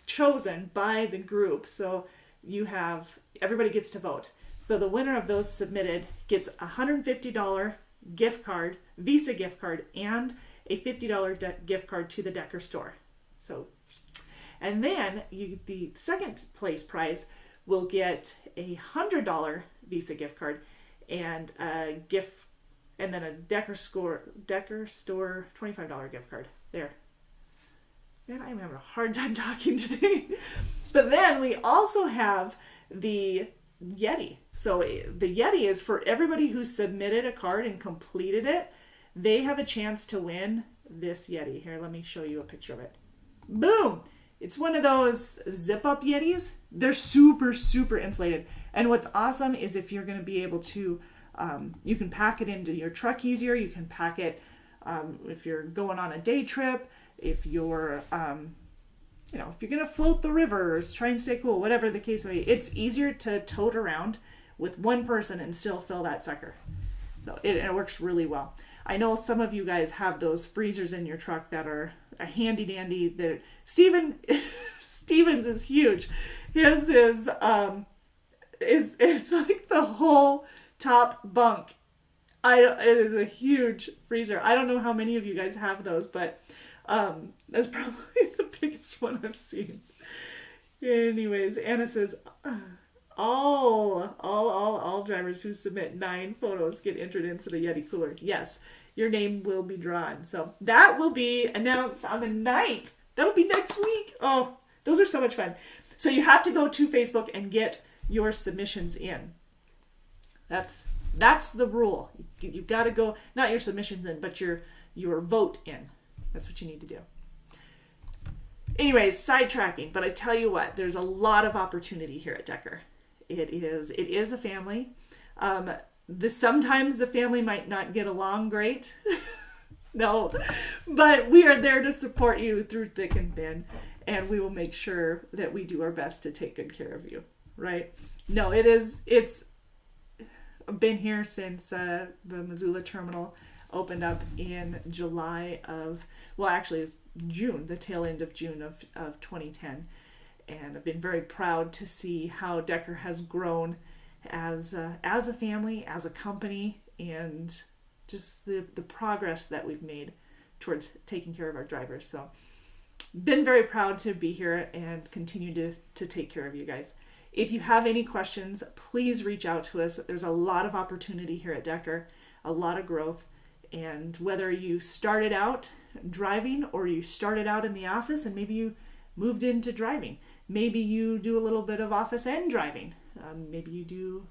chosen by the group, so everybody gets to vote. So the winner of those submitted gets a $150 gift card, Visa gift card, and a $50 gift card to the Decker store. So, and then the second place prize will get a $100 Visa gift card and a gift, and then a Decker store $25 gift card. There. Man, I'm having a hard time talking today. But then we also have the Yeti. So the Yeti is for everybody who submitted a card and completed it. They have a chance to win this Yeti. Here, let me show you a picture of it. Boom! It's one of those zip-up Yetis. They're super, super insulated. And what's awesome is if you're going to be able to, you can pack it into your truck easier. You can pack it if you're going on a day trip, if you're, if you're going to float the river or try and stay cool, whatever the case may be. It's easier to tote around with one person and still fill that sucker. So it works really well. I know some of you guys have those freezers in your truck that are a handy dandy. That Steven's is huge. His is it's like the whole top bunk. It is a huge freezer. I don't know how many of you guys have those, but that's probably the biggest one I've seen. Anyways, Anna says, all drivers who submit 9 photos get entered in for the Yeti cooler. Yes, your name will be drawn. So that will be announced on the 9th. That'll be next week. Oh, those are so much fun. So you have to go to Facebook and get your submissions in. That's the rule. You've got to go, not your submissions in, but your vote in. That's what you need to do. Anyways, sidetracking, but I tell you what, there's a lot of opportunity here at Decker. It is a family. Sometimes the family might not get along great. No, but we are there to support you through thick and thin, and we will make sure that we do our best to take good care of you, right? No, it's been here since the Missoula terminal opened up in July of, well, actually it's June, the tail end of June of 2010. And I've been very proud to see how Decker has grown as a family, as a company, and just the progress that we've made towards taking care of our drivers. So been very proud to be here and continue to take care of you guys. If you have any questions, please reach out to us. There's a lot of opportunity here at Decker, a lot of growth. And whether you started out driving or you started out in the office and maybe you moved into driving, maybe you do a little bit of office and driving, maybe you do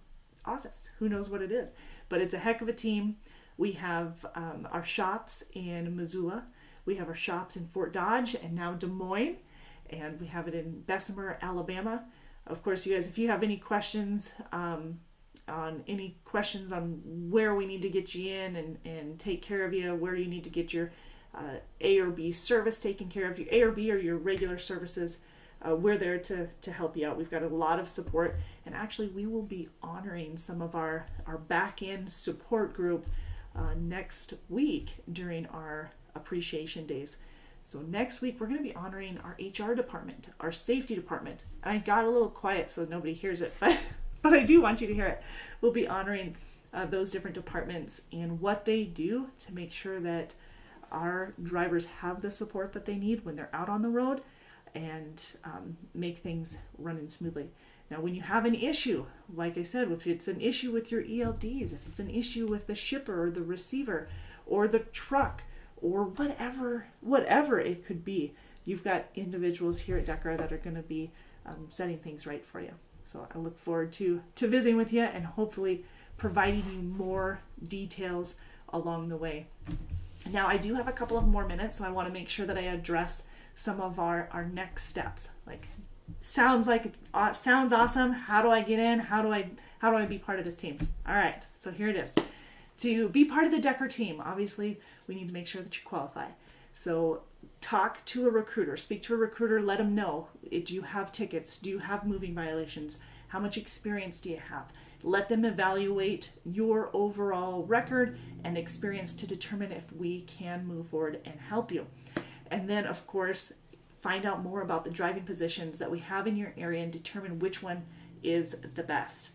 office, who knows what it is. But it's a heck of a team. We have our shops in Missoula. We have our shops in Fort Dodge and now Des Moines. And we have it in Bessemer, Alabama. Of course, you guys, if you have any questions on where we need to get you in and take care of you, where you need to get your A or B service taken care of, your A or B or your regular services, we're there to help you out. We've got a lot of support, and actually we will be honoring some of our back-end support group next week during our appreciation days. So next week we're going to be honoring our HR department, our safety department. I got a little quiet so nobody hears it, but I do want you to hear it. We'll be honoring those different departments and what they do to make sure that our drivers have the support that they need when they're out on the road and make things running smoothly. Now, when you have an issue, like I said, if it's an issue with your ELDs, if it's an issue with the shipper or the receiver or the truck or whatever it could be, you've got individuals here at Decker that are going to be setting things right for you. So I look forward to visiting with you and hopefully providing you more details along the way. Now, I do have a couple of more minutes, so I want to make sure that I address some of our next steps. Like, sounds awesome. How do I get in? How do I be part of this team? All right, so here it is. To be part of the Decker team, obviously, we need to make sure that you qualify. So talk to a recruiter, speak to a recruiter, let them know. Do you have tickets? Do you have moving violations? How much experience do you have? Let them evaluate your overall record and experience to determine if we can move forward and help you. And then, of course, find out more about the driving positions that we have in your area and determine which one is the best.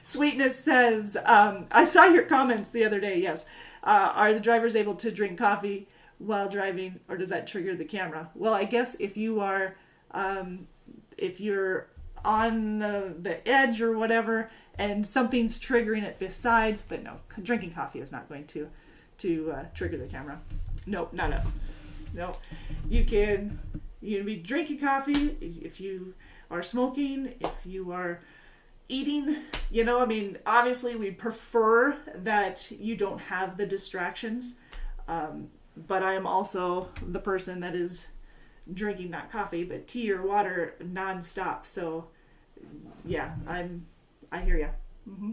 Sweetness says, I saw your comments the other day, yes. Are the drivers able to drink coffee while driving, or does that trigger the camera? Well, I guess if you are, if you're on the edge or whatever, and something's triggering it besides, but no, drinking coffee is not going to trigger the camera. Nope, not up. No, you can be drinking coffee if you are smoking, if you are eating, obviously we prefer that you don't have the distractions, but I am also the person that is drinking not coffee but tea or water nonstop. So yeah, I hear you. Mm-hmm.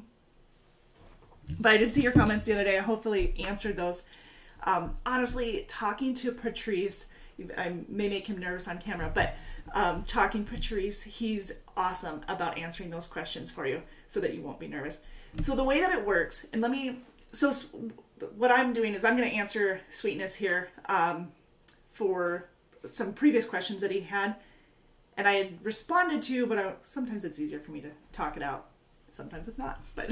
But I did see your comments the other day. I hopefully answered those. Honestly, talking to Patrice, I may make him nervous on camera, but talking Patrice, he's awesome about answering those questions for you so that you won't be nervous. So the way that it works, and what I'm doing is I'm going to answer Sweetness here for some previous questions that he had. And I had responded to, but sometimes it's easier for me to talk it out. Sometimes it's not. But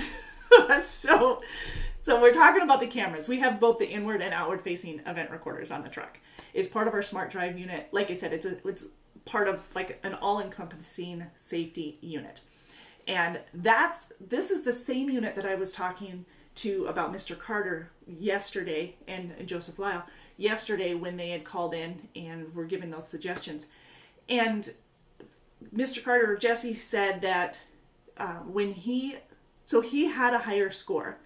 so we're talking about the cameras. We have both the inward and outward facing event recorders on the truck. It's part of our smart drive unit. Like I said, it's part of like an all-encompassing safety unit. And this is the same unit that I was talking to about Mr. Carter yesterday and Joseph Lyle yesterday when they had called in and were giving those suggestions. And Mr. Carter, Jesse, said that he had a higher score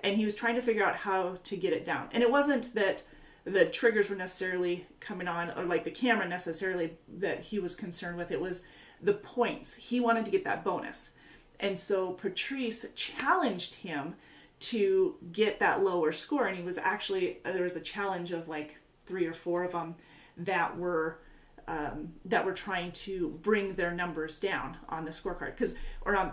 and he was trying to figure out how to get it down. And it wasn't that the triggers were necessarily coming on or like the camera necessarily that he was concerned with. It was the points. He wanted to get that bonus. And so Patrice challenged him to get that lower score. And he was there was a challenge of like 3 or 4 of them that were trying to bring their numbers down on the scorecard,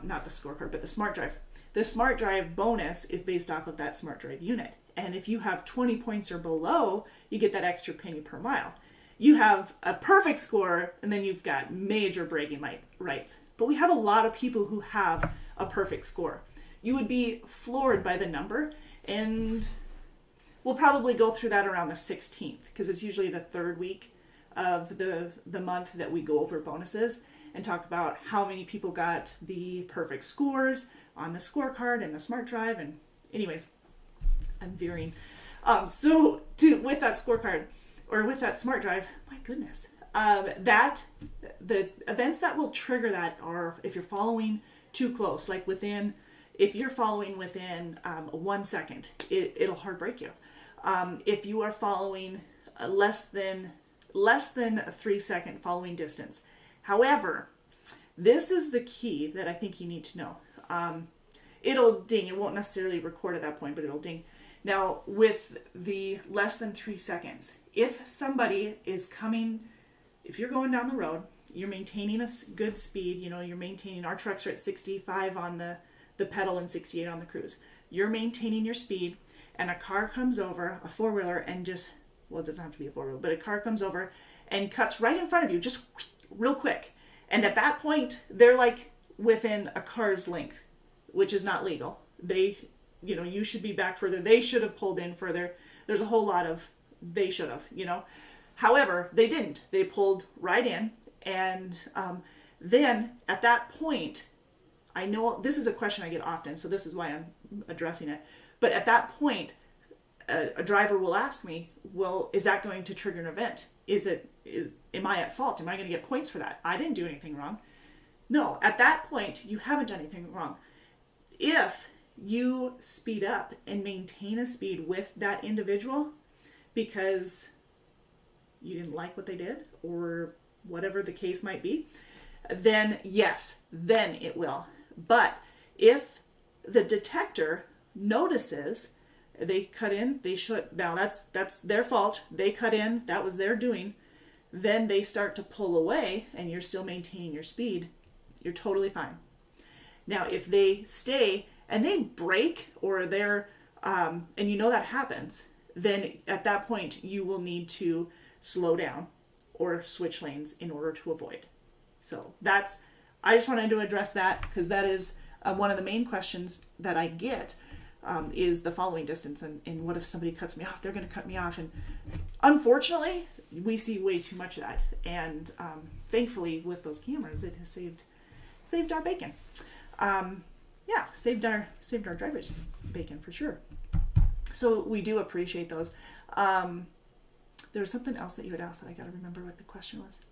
not the scorecard, but the smart drive. The smart drive bonus is based off of that smart drive unit. And if you have 20 points or below, you get that extra penny per mile. You have a perfect score, and then you've got major bragging rights. But we have a lot of people who have a perfect score. You would be floored by the number, and we'll probably go through that around the 16th, because it's usually the 3rd week of the month that we go over bonuses and talk about how many people got the perfect scores on the scorecard and the smart drive. And anyways, I'm veering. With that scorecard or with that smart drive, my goodness, the events that will trigger that are if you're following too close, like if you're following within 1 second, it'll hard break you. If you are following less than a 3-second following distance. However, this is the key that I think you need to know. It'll ding. It won't necessarily record at that point, but it'll ding. Now, with the less than 3 seconds, if somebody is coming, if you're going down the road, you're maintaining a good speed, you're maintaining, our trucks are at 65 on the pedal and 68 on the cruise. You're maintaining your speed, and a car comes over, a four-wheeler, and just, well, it doesn't have to be a four-wheeler, but a car comes over and cuts right in front of you, just real quick. And at that point, they're like within a car's length, which is not legal. You should be back further. They should have pulled in further. There's a whole lot of they should have, However, they didn't. They pulled right in. And then at that point, I know this is a question I get often, so this is why I'm addressing it. But at that point, a driver will ask me, well, is that going to trigger an event? Am I at fault? Am I going to get points for that? I didn't do anything wrong. No, at that point, you haven't done anything wrong. If you speed up and maintain a speed with that individual because you didn't like what they did or whatever the case might be, then yes, then it will. But if the detector notices they cut in, now that's their fault. They cut in, that was their doing. Then they start to pull away and you're still maintaining your speed, you're totally fine. Now, if they stay and they brake or they're, and that happens, then at that point you will need to slow down or switch lanes in order to avoid. So I just wanted to address that because that is one of the main questions that I get is the following distance and what if somebody cuts me off? They're going to cut me off. And unfortunately, we see way too much of that. And thankfully, with those cameras, it has saved our bacon. Saved our drivers' bacon for sure. So we do appreciate those. There was something else that you had asked that I got to remember what the question was.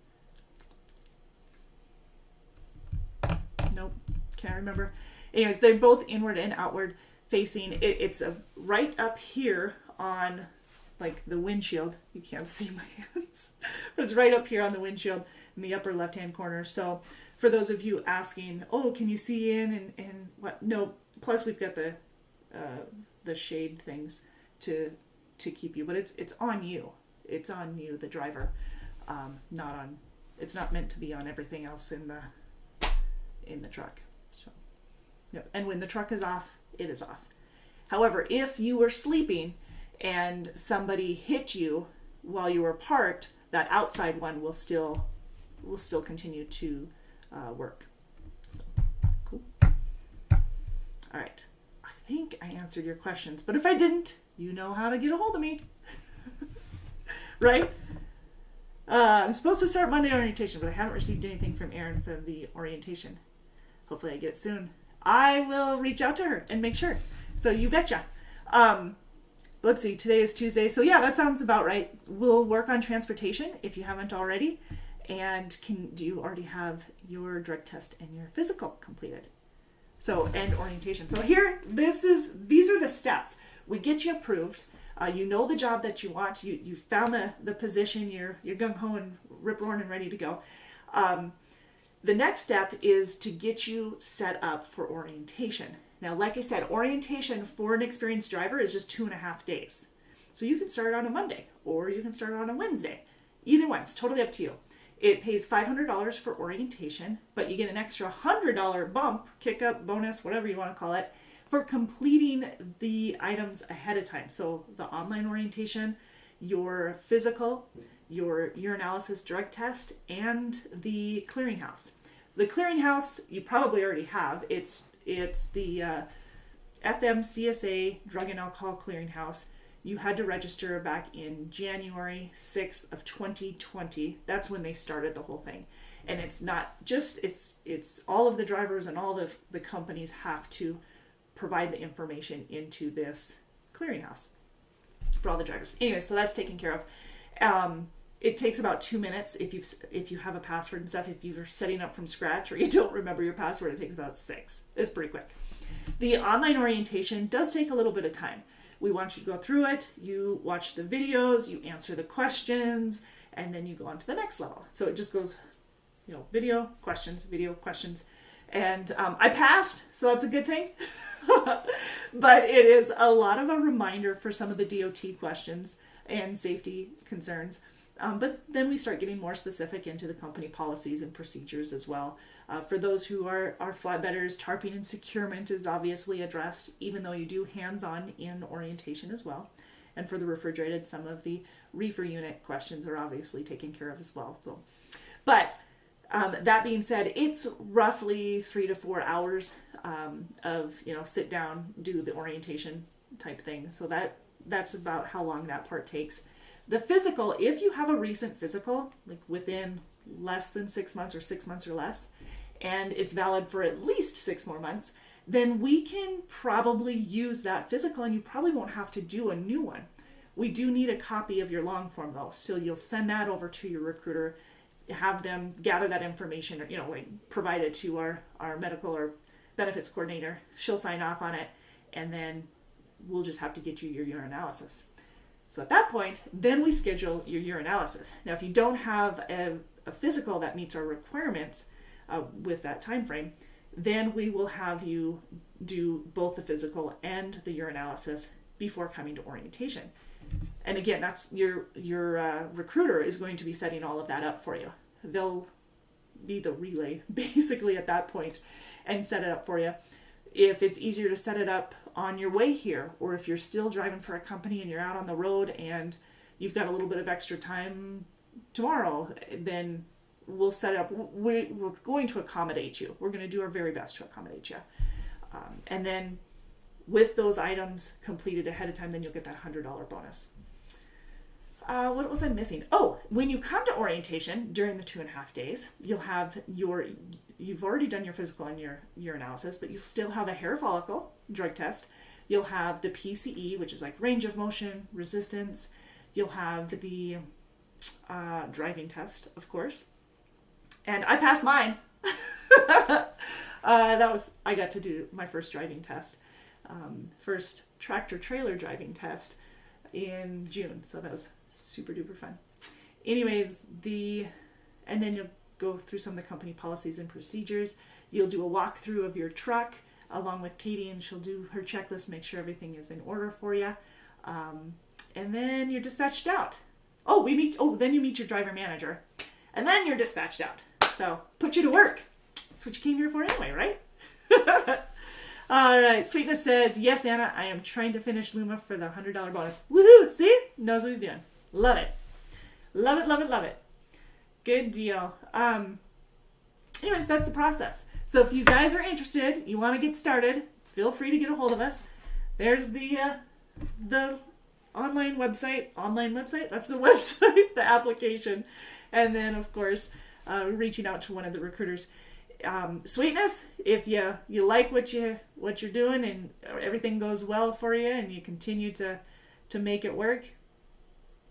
Nope, can't remember. Anyways, they're both inward and outward facing. It's right up here on like the windshield. You can't see my hands, but it's right up here on the windshield in the upper left-hand corner. So for those of you asking, oh, can you see in and what? No. Plus we've got the shade things to keep you, but it's on you. It's on you, the driver, it's not meant to be on everything else in the truck. So, yep. And when the truck is off, it is off. However, if you were sleeping and somebody hit you while you were parked, that outside one will still continue to work. Cool. All right. I think I answered your questions, but if I didn't, you know how to get a hold of me. Right? I'm supposed to start Monday orientation, but I haven't received anything from Erin for the orientation. Hopefully I get it soon. I will reach out to her and make sure. So you betcha. Let's see, today is Tuesday. So yeah, that sounds about right. We'll work on transportation if you haven't already. And do you already have your drug test and your physical completed? So, and orientation. So here, these are the steps. We get you approved. You know the job that you want. You found the position. You're gung-ho and rip-roaring and ready to go. The next step is to get you set up for orientation. Now, like I said, orientation for an experienced driver is just 2.5 days. So you can start on a Monday or you can start on a Wednesday. Either one, it's totally up to you. It pays $500 for orientation, but you get an extra $100 bump, kick-up, bonus, whatever you want to call it, for completing the items ahead of time. So the online orientation, your physical, your urinalysis drug test, and the clearinghouse. The clearinghouse you probably already have. It's the FMCSA Drug and Alcohol Clearinghouse. You had to register back in January 6th of 2020. That's when they started the whole thing. And it's not just, it's all of the drivers and all of the companies have to provide the information into this clearinghouse for all the drivers. Anyway, so that's taken care of. It takes about 2 minutes if you have a password and stuff. If you're setting up from scratch or you don't remember your password, it takes about 6. It's pretty quick. The online orientation does take a little bit of time. We want you to go through it. You watch the videos, you answer the questions, and then you go on to the next level. So it just goes, video, questions, and I passed, so that's a good thing. But it is a lot of a reminder for some of the DOT questions and safety concerns. But then we start getting more specific into the company policies and procedures as well. For those who are flatbedders, tarping and securement is obviously addressed, even though you do hands-on in orientation as well. And for the refrigerated, some of the reefer unit questions are obviously taken care of as well. So, but that being said, it's roughly 3 to 4 hours of sit down, do the orientation type thing. So that's about how long that part takes. The physical, if you have a recent physical, like within less than 6 months or 6 months or less, and it's valid for at least 6 more months, then we can probably use that physical and you probably won't have to do a new one. We do need a copy of your long form though, so you'll send that over to your recruiter, have them gather that information, or provide it to our medical or benefits coordinator. She'll sign off on it, and then we'll just have to get you your urinalysis. So at that point, then we schedule your urinalysis. Now, if you don't have a physical that meets our requirements with that time frame, then we will have you do both the physical and the urinalysis before coming to orientation. And again, that's your recruiter is going to be setting all of that up for you. They'll be the relay basically at that point and set it up for you. If it's easier to set it up on your way here, or if you're still driving for a company and you're out on the road and you've got a little bit of extra time tomorrow, then we'll set it up. We're going to accommodate you. We're going to do our very best to accommodate you. And then with those items completed ahead of time, then you'll get that $100 bonus. What was I missing? Oh, when you come to orientation during the 2.5 days, you'll have you've already done your physical and your urinalysis, but you'll still have a hair follicle drug test. You'll have the PCE, which is like range of motion, resistance. You'll have the driving test, of course. And I passed mine. I got to do my first driving test. First tractor trailer driving test in June. So that was super duper fun. Anyways, and then you'll go through some of the company policies and procedures. You'll do a walkthrough of your truck along with Katie, and she'll do her checklist, make sure everything is in order for you. And then you're dispatched out. Then you meet your driver manager, and then you're dispatched out. So put you to work. That's what you came here for anyway, right? All right. Sweetness says, yes, Anna, I am trying to finish Luma for the $100 bonus. Woohoo! See? Knows what he's doing. Love it. Love it, love it, love it. Good deal. Anyways, that's the process. So if you guys are interested, you want to get started, feel free to get a hold of us. There's the online website. That's the website, the application. And then, of course, reaching out to one of the recruiters. Sweetness, if you like what you're doing and everything goes well for you and you continue to make it work,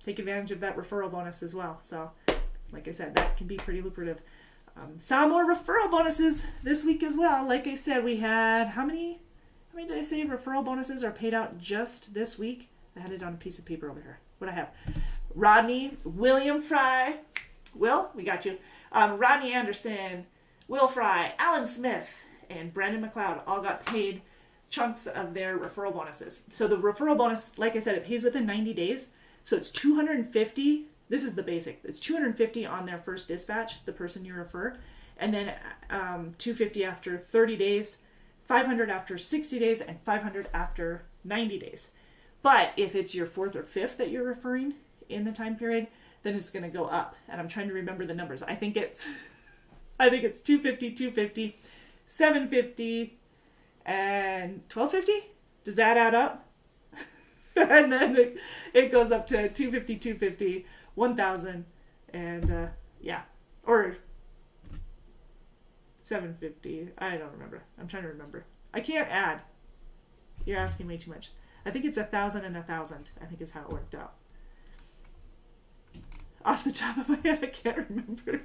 take advantage of that referral bonus as well. So, like I said, that can be pretty lucrative. Some more referral bonuses this week as well. Like I said, we had, how many did I say referral bonuses are paid out just this week? I had it on a piece of paper over here. What I have? Rodney, William Fry, Will, we got you. Rodney Anderson, Will Fry, Alan Smith, and Brandon McLeod all got paid chunks of their referral bonuses. So the referral bonus, like I said, it pays within 90 days. So it's $250. This is the basic. It's $250 on their first dispatch, the person you refer, and then $250 after 30 days, $500 after 60 days, and $500 after 90 days. But if it's your fourth or fifth that you're referring in the time period, then it's going to go up. And I'm trying to remember the numbers. I think it's $250, $750, and $1,250. Does that add up? And then it goes up to $250, $1,000, and or $750. I don't remember. I'm trying to remember. I can't add. You're asking way too much. I think it's 1,000 and 1,000. I think is how it worked out. Off the top of my head, I can't remember.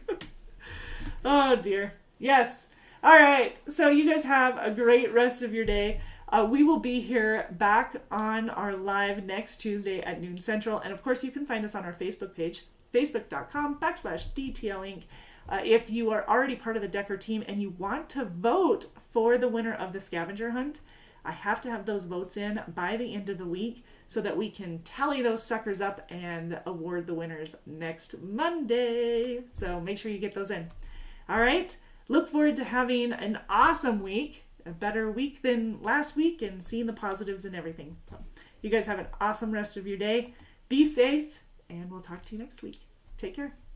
Oh dear. Yes. All right. So you guys have a great rest of your day. We will be here back on our live next Tuesday at noon Central. And of course, you can find us on our Facebook page, facebook.com/DTLinc. If you are already part of the Decker team and you want to vote for the winner of the scavenger hunt, I have to have those votes in by the end of the week so that we can tally those suckers up and award the winners next Monday. So make sure you get those in. All right. Look forward to having an awesome week, a better week than last week, and seeing the positives in everything. So you guys have an awesome rest of your day. Be safe, and we'll talk to you next week. Take care.